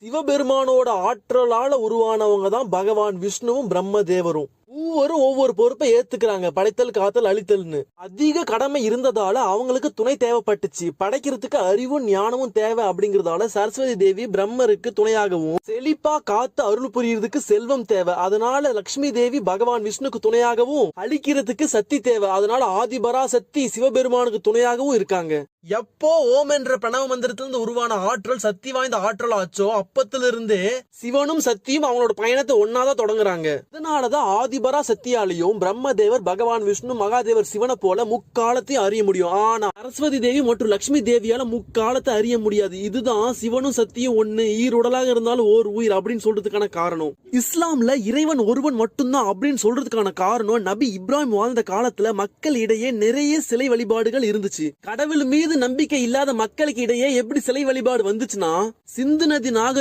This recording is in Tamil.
சிவபெருமானோட ஆற்றலால உருவானவங்க தான் பகவான் விஷ்ணுவும் பிரம்மதேவரும். ஒவ்வொரு பொறுப்பை ஏத்துக்கிறாங்க, படைத்தல் காத்தல் அழித்தல்னு. அதிக கடமை இருந்ததால அவங்களுக்கு துணை தேவைப்பட்டுச்சு. படைக்கிறதுக்கு அறிவும் ஞானமும் தேவை அப்படிங்கறதால சரஸ்வதி தேவி பிரம்மருக்கு துணையாகவும், செழிப்பா காத்து அருள் புரியறதுக்கு செல்வம் தேவை, அதனால லட்சுமி தேவி பகவான் விஷ்ணுக்கு துணையாகவும், அழிக்கிறதுக்கு சக்தி தேவை, அதனால ஆதிபராசக்தி சிவபெருமானுக்கு துணையாகவும் இருக்காங்க. எப்போ ஓம் என்ற பிரணவ மந்திரத்திலிருந்து உருவான ஆற்றல் சக்தி வாய்ந்த ஆற்றல் ஆச்சோ அப்பத்திலிருந்தே சிவனும் சக்தியும் அவங்களோட பயணத்தை ஒன்னாதான் தொடங்குறாங்க. இதனாலதான் ஆதிபரா சக்தியாலையும் பிரம்மதேவர் பகவான் விஷ்ணு மகாதேவர் சிவனை போல முக்காலத்தையும் அறிய முடியும். ஆனா சரஸ்வதி தேவி மற்றும் லட்சுமி தேவியால முக்காலத்தை அறிய முடியாது. இதுதான் சிவனும் சக்தியும் ஒண்ணு, ஈருடலாக இருந்தாலும் ஓர் உயிர் அப்படின்னு சொல்றதுக்கான காரணம். இஸ்லாம்ல இறைவன் ஒருவன் மட்டும்தான் அப்படின்னு சொல்றதுக்கான காரணம், நபி இப்ராஹிம் வாழ்ந்த காலத்துல மக்கள் இடையே நிறைய சிலை வழிபாடுகள் இருந்துச்சு. கடவுள் மீது நம்பிக்கை இல்லாத மக்களுக்கு இடையே எப்படி சிலை வழிபாடு வந்துச்சுன்னா, சிந்து நதி நாகரிகம்